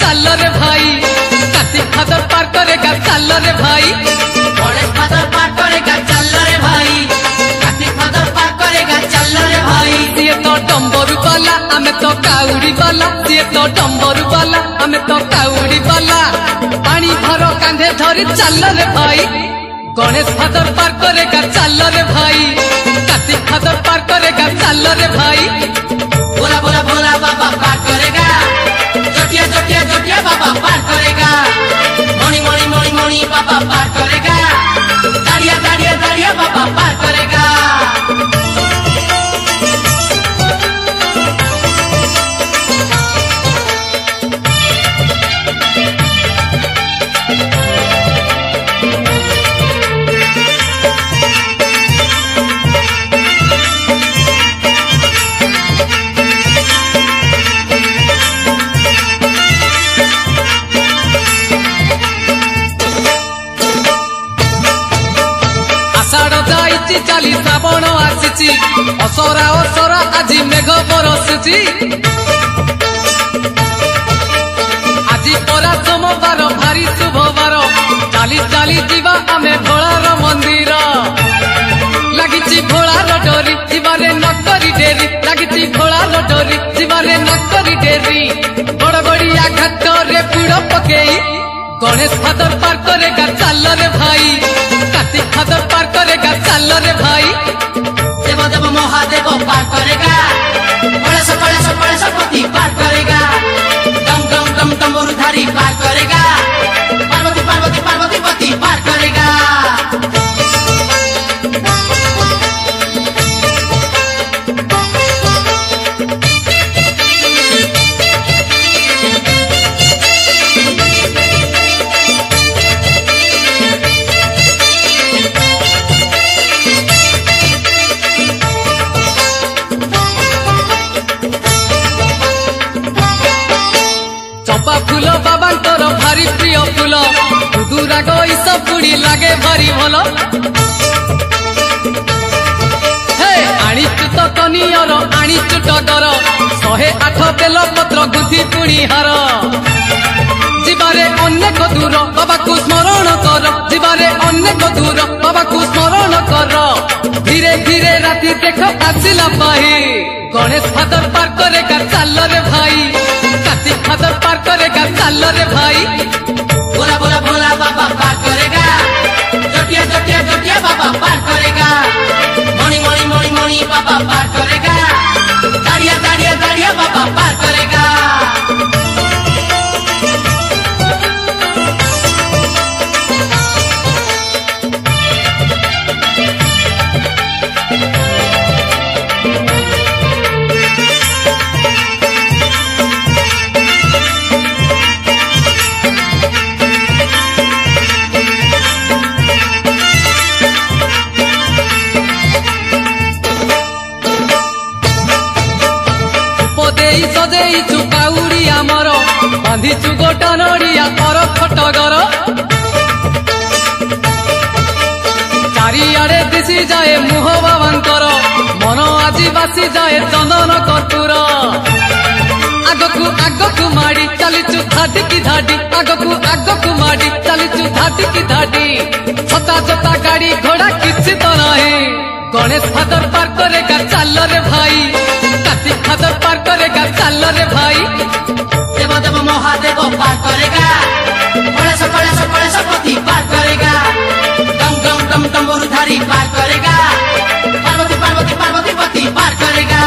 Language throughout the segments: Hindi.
चल रे भाई कार्तिक फादर पार करेगा चल रे भाई गणेश फादर पार करेगा चल रे भाई कार्तिक फादर पार करेगा चल रे भाई सीए तो डम्बरू वाला हमें तो काउड़ी वाला सीए तो डम्बरू वाला हमें तो काउड़ी वाला पानी भरो कांधे धरी चल रे भाई गणेश फादर पार करेगा चल रे भाई कार्तिक फादर पार करेगा चल रे भाई बोला बोला बोला बाबा पार करेगा जोटिया जोटिया जोटिया बाबा पार करेगा मणि मणि मणि मणि बाबा पार करेगा दाड़िया दाड़िया दाड़िया बाबा पार करेगा चाली श्रावण आसी असरा असरा आज मेघ बरसुची आज परा सोमवार भारी शुभवार चाली चाली जीवा आमे भोलार मंदिर लगी भोलार डोरी जीवारे नकरी डेरी लगी भोलार डोरी जीवारे नकरी डेरी बड़ बड़िया घाट रे पुड़ पकेई गणेश फादर पार करेगा चल रे भाई कार्तिक फादर पार करेगा चल रे भाई देव देव महादेव पार करेगा गणेश पति पार करेगा दम दम दम डमरूधारी पार करेगा पार्वती पार्वती पार्वती पति पार करेगा चंपा फूल बाबांकर भारी प्रिय फूल दुदुरा गई सब बुड़ी लागे भारी भल हे आनीचु तो कनियर आनीचु टगर 108 बेल पत्र गुथी पुणी हार जीवारे अनेक दूर बाबा को स्मरण कर जीवारे अनेक दूर बाबा को स्मरण कर धीरे धीरे राति देख आसिला पाही गणेश फादर पार करेगा चल रे भाई कार्तिक फादर पार करेगा चल रे भाई बोला बोला बोला बाबा पार करेगा जोटिया जोटिया जोटिया बाबा पार करेगा मणि मणि मणि मणि बाबा पार करेगा दाड़िया दाड़िया दाड़िया बाबा पार करेगा सजेईचु काउड़ी आमर बांधिचु गोटा नड़िया कर खटगर चारिआडे दिशी जाए मुह बाबांकर मन आज बासी जाए चंदन कर्पूर आगकु आगकु माड़ी चलीचु धाडी की धाडी आगकु माड़ी चलीचु धाडी की धाडी छता छता गाड़ी घोड़ा किसी तो नहीं गणेश फादर पार करेगा चल रे भाई कार्तिक फादर पार करेगा चल रे भाई देव देव महादेव पार करेगा गणेश पति पार करेगा दम दम दम डमरूधारी पार करेगा पार्वती पार्वती पार्वती पति पार करेगा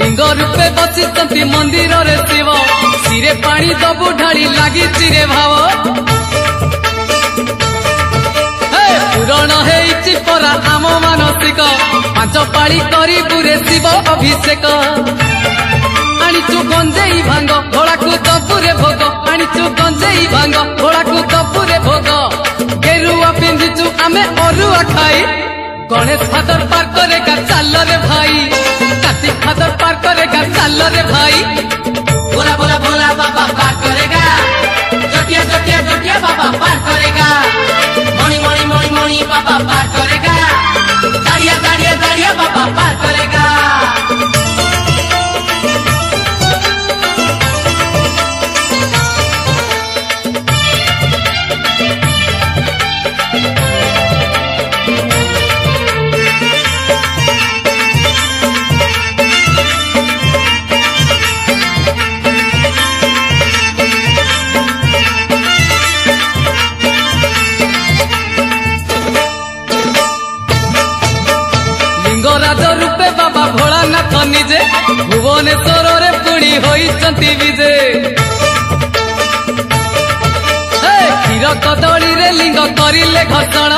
लिंग रूपे बसी मंदिर रे शिव सिरे पानी दबु ढाड़ी लगी रे भाव पूरण है परा आम मानसिक 5 पाଳି करी बुरे शिव अभिषेक आनीचु गंजेई भांग घोड़ा को दबुरे भोग आनीचु गंजेई भांग घोड़ा को दबुरे भोग गेरुआ पिंधिचु आमे अरुआ खाई गणेश फादर पार करेगा चल रे भाई कार्तिक फादर पार करेगा चल रे भाई भोला भोला भोला बाबा पार करेगा जटिया जटिया जटिया बाबा पार करेगा मणि मणि मणि मणि बाबा पार करेगा दाड़िया दाड़िया दाड़िया बाबा पार करेगा लिंगराज रूपे बाबा भोलानाथ निजे भुवनेश्वर रे पुणी होइचंती विजे क्षीर कदली रे लिंग करिले घसण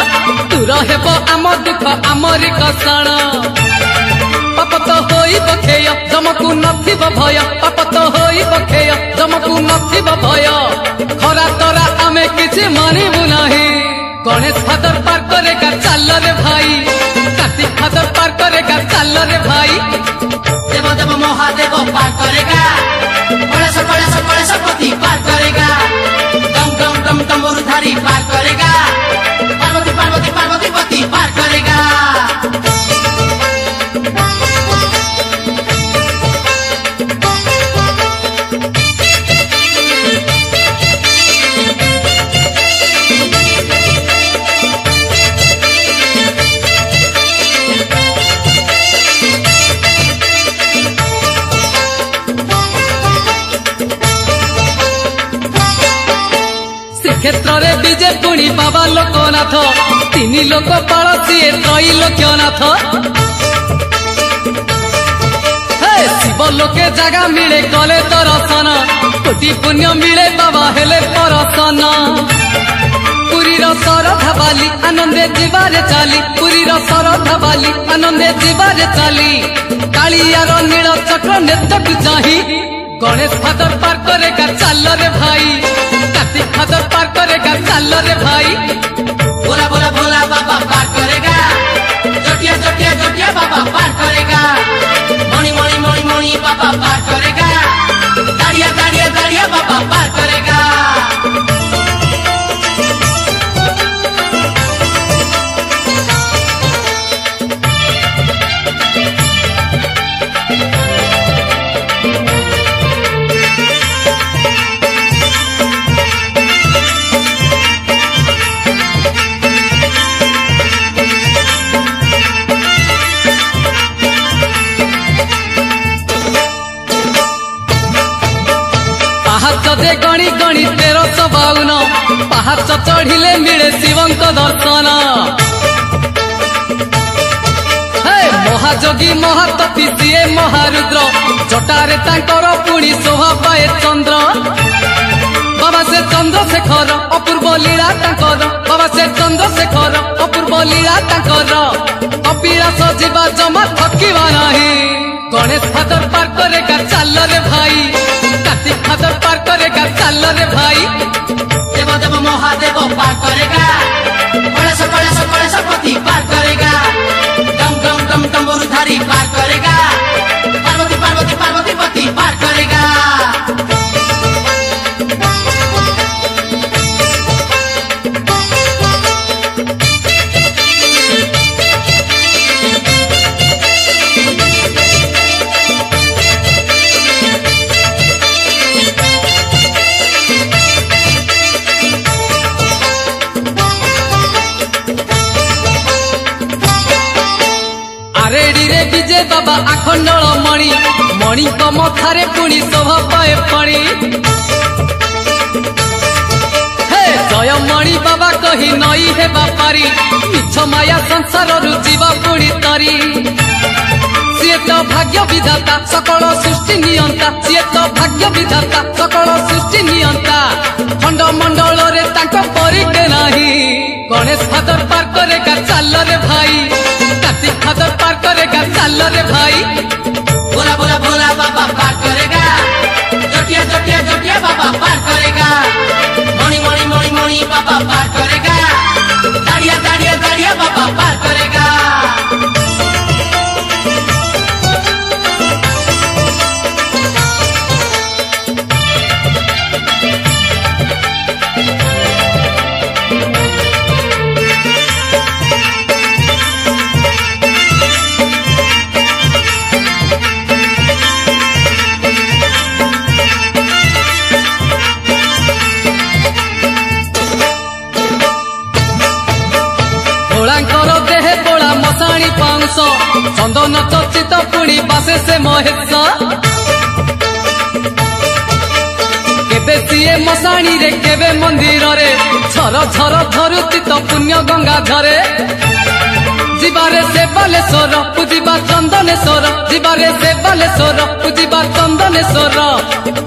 दूर हेब आम दुख आमरी कषण पाप तो होई बखेय जमकु नथिब भय पाप तो होई बखेय जमकु नथिब भय खरा तरा आमे किछि मानिबु नाही गणेश फादर पार करेगा चल रे भाई कार्तिक फादर पार करेगा चल रे भाई देव देव महादेव पार करेगा गणेश पति पार करेगा डम डम डम डमरुधारी पार करेगा पार्वती पार्वती पार्वती पति पार करेगा क्षेत्र रे विजे पुणी बाबा लोकनाथ तीन लोक पाल सी त्रैलोक्यनाथ शिव लोके जगह मिले गले दर्शन कोटि पुण्य मिले बाबा हेले परसन पुरी ररधा बाली आनंदे जीवारे चाली पुरी ररधा बाली आनंदे जीवारे चाली कालियार नील चक्र नेत्रकु चाही गणेश फादर पार करेगा चल रे भाई कार्तिक फादर पार करेगा चल रे भाई भोला भोला भोला बाबा पार करेगा जटिया जटिया जटिया बाबा पार करेगा मणि मणि मणि मणि बाबा पार करेगा दाड़िया दाड़िया दाड़िया बाबा पार करेगा पाहाच दे गणी गणी 1352 पाहाच चढ़िले मिले शिवंक दर्शन महाजोगी महातपी सीए महारुद्र जटारे तांकर पुणी शोभा पाए चंद्र बाबा से चंद्रशेखर अपूर्व लीला तांकर बाबा से चंद्रशेखर अपूर्व लीला तांकर कपिलास जीवा जमा थकिबा नाही गणेश फादर पार करेगा चल रे भाई कार्तिक फादर पार करेगा चल रे भाई देव देव महादेव पार करेगा गणेश पति पार करेगा डम डम डम डमरुधारी पार करेगा पार्वती पार्वती पार्वती पति पार करेगा आरेडी रे विजय बाबा आखंडल मणि मणि मथारे पुणी शोभा पाए फणी जय मणि बाबा कही नई हे बापारी मिछ माया संसार जीवा पुणी तरी सीए तो भाग्य विधाता सकल सृष्टि नियंता सीए तो भाग्य विधाता सकल सृष्टि नियंता खंड मंडल रे तांको परिके नाही गणेश फादर पार करेगा चल रे भाई कार्तिक फादर पार करेगा चल रे भाई भोला भोला भोला बाबा पार करेगा जटिया जटिया जटिया बाबा पार करेगा मणि मणि मणि मणि बाबा पार करेगा दाड़िया दाड़िया ପାଣି ପାଉଁଶ ଚନ୍ଦନ ଚର୍ଚ୍ଚିତ ପୁଣି ବାସେ ସେ ମହେଶ କେବେ ସିଏ ମଶାଣୀରେ କେବେ ମନ୍ଦିରରେ ଝର ଝର ଧରୁଛି ତ ପୁଣ୍ୟ ଗଙ୍ଗା ଝରେ ଯିବାରେ ସେ ବାଲେଶ୍ୱର ପୂଜିବା ଚନ୍ଦନେଶ୍ୱର ଯିବାରେ ସେ ବାଲେଶ୍ୱର ପୂଜିବା ଚନ୍ଦନେଶ୍ୱର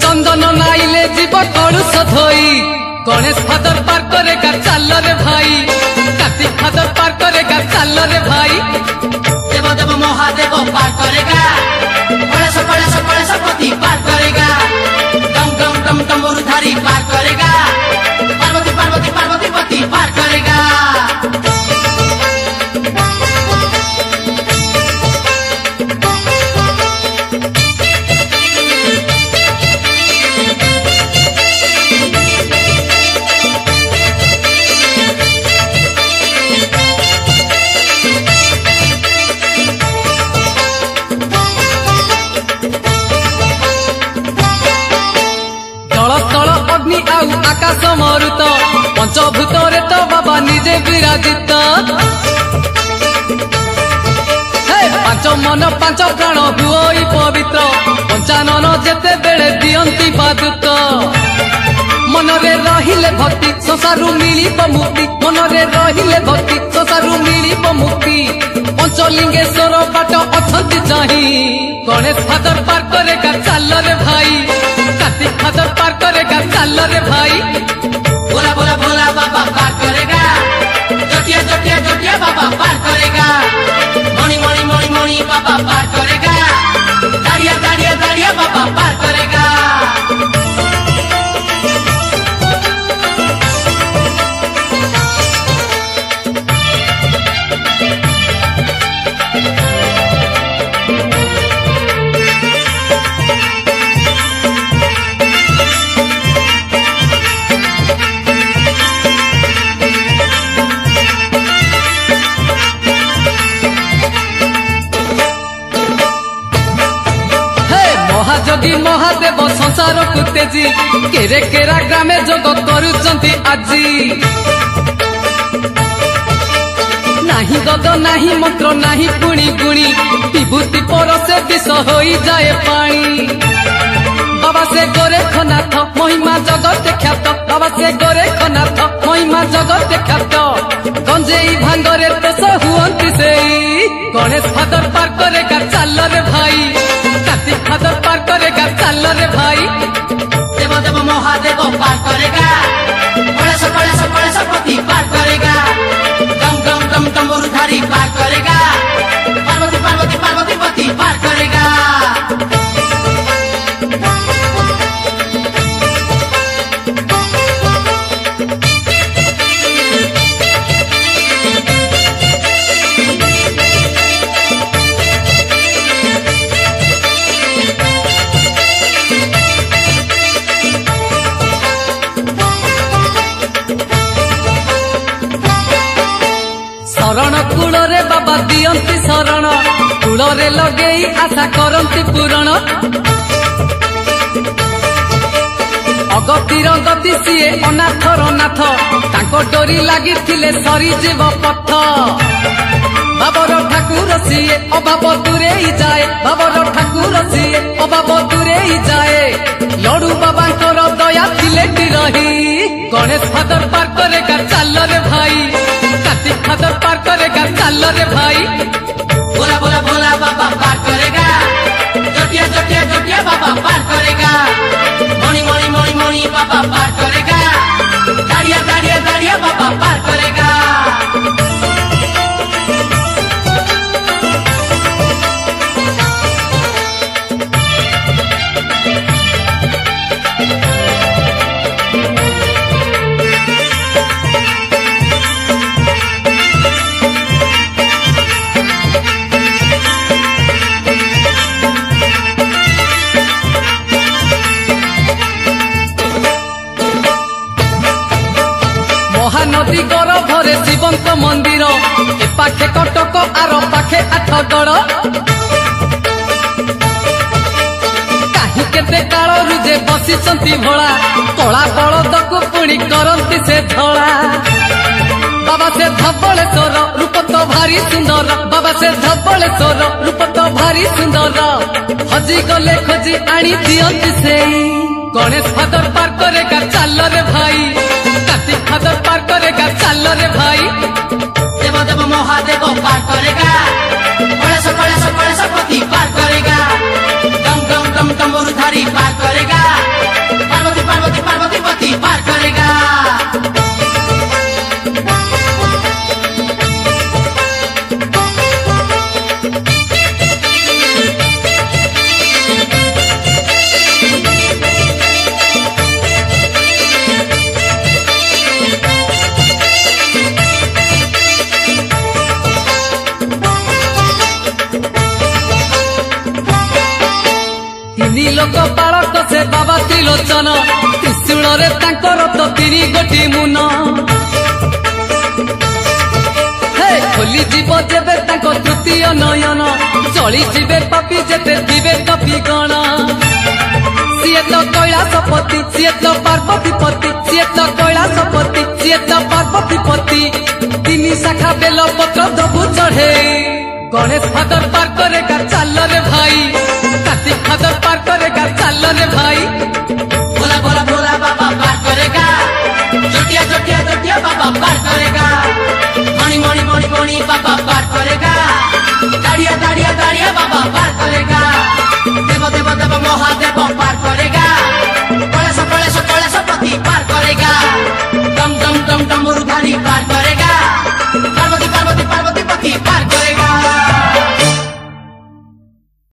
ଚନ୍ଦନ ନାଇଲେ ଯିବ କଳୁଷ ଧୋଇ ଗଣେଶ ଫାଦର ପାର କରେଗା ଚାଲରେ ଭାଇ କାର୍ତ୍ତିକ ଫାଦର ପାର କରେଗା ଚାଲରେ ଭାଇ देव देव महादेव पार करेगा कलेश कलेश कलेशपति पार करेगा डम डम डम डमरुधारी पार करेगा पार्वती पार्वती पार्वती पति पार करेगा आकाश मरुत पंचभूतरे तो बाबा निजे विराजित पांच मन पांच प्राण हुई पवित्र पंचानन जेते बेले दियंती पादुक मनरे रहिले भक्ति संसारु मिलिब मुक्ति मनरे रहिले भक्ति संसारु मिलिब मुक्ति पंचलिंगेश्वर बाट अछंती चाही गणेश फादर पार करेगा चालरे भाई कार्तिक फादर पार करेगा चालरे भाई बोला बोला बोला बाबा पार करेगा जटिया जटिया जटिया बाबा पार करेगा मणि मणि मणि मणि बाबा पार करेगा दाड़िया दाड़िया दाड़िया बाबा पार करेगा महाजगी महादेव संसार को तेजी केरे केरा ग्रामे जोग करुचंती आजी नाही गद नाही मंत्र नाही पुणी गुणी विभूति परसे विष होई जाए पानी बाबा से गोरेखनाथ महिमा जगत ख्यात बाबा से गोरेखनाथ महिमा जगत ख्यात गंजेई भांगरे तोष हुअंती सेई गणेश फादर पार करेगा चालरे भाई कार्तिक फादर पार करेगा चालरे भाई देव देव महादेव पार करेगा कलेश कलेश कलेशपति पार करेगा डम डम डम डमरुधारी पार करेगा पार्वती पार्वती पार्वती पति पार करेगा शरण कूलरे बाबा दियंती शरण कूलरे लगेई आशा करंती पूरण अगतिर गति सीए अनाथर नाथ तांको डोरी लागिथिले सरी जीव पथ बाबर ठाकुर सीए अभाव दूरेई जाए बाबर ठाकुर सीए अभाव दूरेई जाए लडू बाबांकर दया थिले रही गणेश फादर पार करेगा चालरे भाई कार्तिक फादर पार करेगा चालरे भाई बोला बोला बोला बाबा पार करेगा जटिया जटिया जटिया बाबा पार करेगा मणि मणि मणि मणि बाबा पार करेगा दाड़िया दाड़िया दाड़िया बाबा पार करेगा महानदी गरभरे शिवंक मंदिर ए पाखे कटक आर पाखे आठगड़ काहि केते कालरू जे बसिचंती भोला कला बलद को पुणी करंती से धड़ा बाबा बाबा से धवलेश्वर रूप तो भारी सुंदर बाबा से धवलेश्वर रूप तो भारी सुंदर हजी गले खोजी आनी दियंती से गणेश फादर पार करेगा चाल रे भाई कार्तिक फादर पार करेगा चाल रे भाई देव देव महादेव पार करेगा गणेश पति पार करेगा डम डम डम डमरूधारी पार करेगा पार्वती पार्वती पार्वती पति पार करेगा लोक पालक से बाबा त्रिलोचन त्रिशूल रे तांकर तो तीन गोटी मुन खोली जीव जेबे तांको तृतीय नयन चली जीवे पापी जेते दिवे कपी गण सीए तो कैलासपति सीए तो पार्वती पति सीए तो कैलासपति सीए तो पार्वती पति तीन शाखा बेल पत्र दबु चढ़े गणेश फादर पार करेगा चाल रे भाई कार्तिक फादर पार करेगा चाल रे भाई भोला भोला भोला बाबा पार करेगा